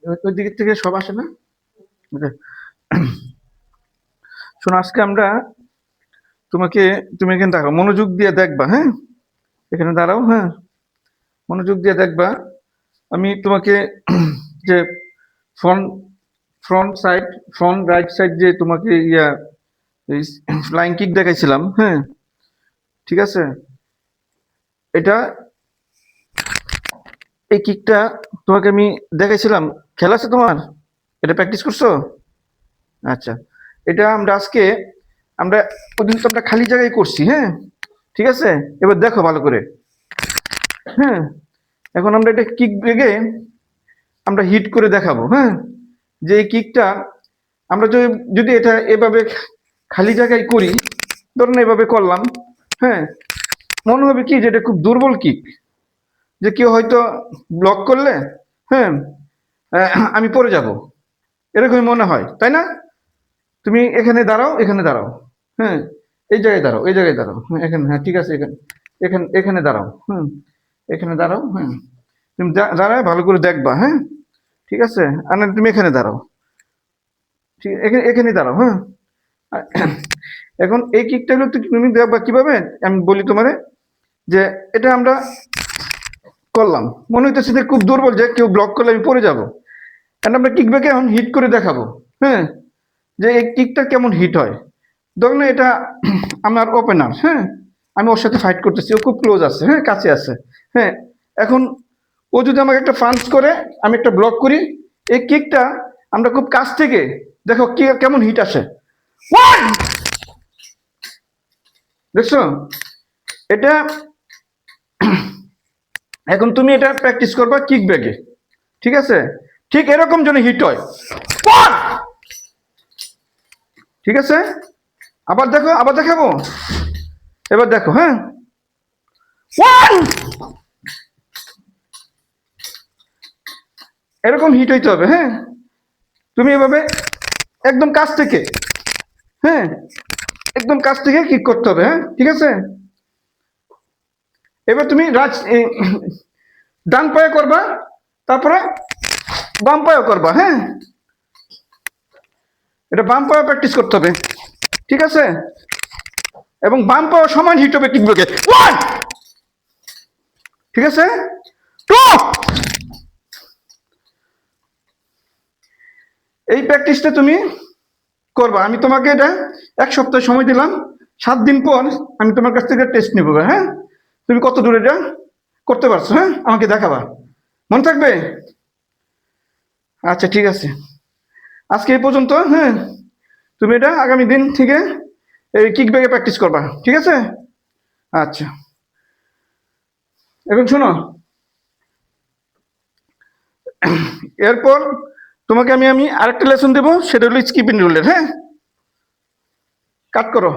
ওই দিক থেকে সব আসে না। শোনো, আজকে আমরা তোমাকে, তুমি এখানে দেখো, মনোযোগ দিয়ে দেখবা, হ্যাঁ? এখানে দাঁড়াও, হ্যাঁ, মনোযোগ দিয়ে দেখবা। আমি তোমাকে যে front front side, front right side যে তোমাকে ফ্লাইং কিক দেখাইছিলাম, হ্যাঁ, ঠিক আছে? এটা, এই কিকটা তোমাকে আমি দেখাইছিলাম, খেলা আছে তোমার? এটা প্র্যাকটিস করছো? আচ্ছা, এটা আমরা আজকে, আমরা ওদিন তো আমরা খালি জায়গায় করছি, হ্যাঁ, ঠিক আছে? এবার দেখো ভালো করে, হ্যাঁ। এখন আমরা এটা কিক বেগে আমরা হিট করে দেখাবো, হ্যাঁ, যে এই কিকটা আমরা যদি যদি এটা এভাবে খালি জায়গায় করি, ধরুন এভাবে করলাম, হ্যাঁ, মনে হবে কি যে এটা খুব দুর্বল কিক, যে কেউ হয়তো ব্লক করলে, হ্যাঁ, আমি পড়ে যাব, এরকমই মনে হয়, তাই না? তুমি এখানে দাঁড়াও, এখানে দাঁড়াও, হ্যাঁ, এই জায়গায় দাঁড়াও, এই জায়গায় দাঁড়াও, হ্যাঁ, এখানে, হ্যাঁ, ঠিক আছে, এখানে, এখানে এখানে দাঁড়াও, হুম, এখানে দাঁড়াও, হ্যাঁ। তুমি দাঁড়ায় ভালো করে দেখবা, হ্যাঁ, ঠিক আছে? আর না তুমি এখানে দাঁড়াও, ঠিক, এখানে এখানে দাঁড়াও, হ্যাঁ। এখন এই কিকটা হলো তুমি দেখবা কিভাবে, আমি বলি তোমারে, যে এটা আমরা করলাম, মনে হইতেছে যে খুব দুর্বল, যে কেউ ব্লক করলে আমি পড়ে যাবো, কারণ আমরা কিক ব্যাকে এখন হিট করে দেখাবো, হ্যাঁ, যে এই কিকটা কেমন হিট হয়। ধরুন এটা আমার ওপেনার, হ্যাঁ, আমি ওর সাথে ফাইট করতেছি, ও খুব ক্লোজ আছে, হ্যাঁ, কাছে আছে, হ্যাঁ। এখন ও যদি আমাকে একটা পাঞ্চ করে, আমি একটা ব্লক করি, এই কিকটা আমরা খুব কাছ থেকে দেখো কি কেমন হিট আসে। দেখছো? এটা, এখন তুমি এটা প্র্যাকটিস করবা কিক ব্যাগে, ঠিক আছে? ঠিক এরকম যেন হিট হয়, ঠিক আছে? আবার দেখো, আবার দেখাবো, এবার দেখো, হ্যাঁ, এরকম হিট হইতে হবে, হ্যাঁ। তুমি এভাবে একদম কাছ থেকে, হ্যাঁ, একদম কাছ থেকে কিক করতে হবে, হ্যাঁ, ঠিক আছে? এবার তুমি ডান পায়ে করবা, তারপরে বাম পায়ে করবা, হ্যাঁ, এটা বাম পায়ে প্র্যাকটিস করতে হবে, ঠিক আছে? এবং বাম পায়ে সমান হিট হবে কিক ব্যাকে, ঠিক আছে? টু, এই প্র্যাকটিসটা তুমি করবা। আমি তোমাকে এটা 1 সপ্তাহ সময় দিলাম, 7 দিন পর আমি তোমার কাছ থেকে টেস্ট নেবো, হ্যাঁ, তুমি কত দূরে এটা করতে পারছো, হ্যাঁ, আমাকে দেখাবা, মনে থাকবে? আচ্ছা, ঠিক আছে, আজকে এই পর্যন্ত, হ্যাঁ। তুমি এটা আগামী দিন থেকে এই কিক ব্যাগে প্র্যাকটিস করবা, ঠিক আছে? আচ্ছা, এখন শোনো, এরপর তোমাকে আমি আমি আরেকটা লেসন দেবো, সেটা হলো স্কিপিং রুলের, হ্যাঁ। কাট করো।